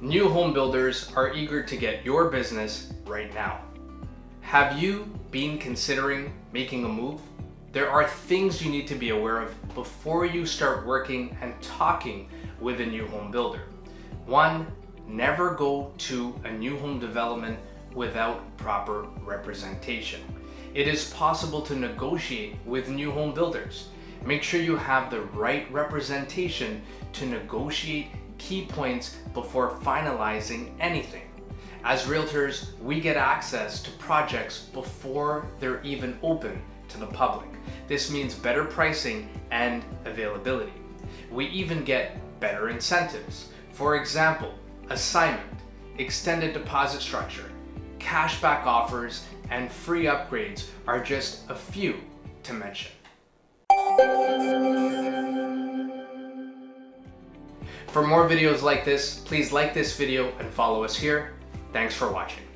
New home builders are eager to get your business right now. Have you been considering making a move? There are things you need to be aware of before you start working and talking with a new home builder. 1. Never go to a new home development without proper representation. It is possible to negotiate with new home builders. Make sure you have the right representation to negotiate key points before finalizing anything. As realtors, we get access to projects before they're even open to the public. This means better pricing and availability. We even get better incentives. For example, assignment, extended deposit structure, cashback offers, and free upgrades are just a few to mention. For more videos like this, please like this video and follow us here. Thanks for watching.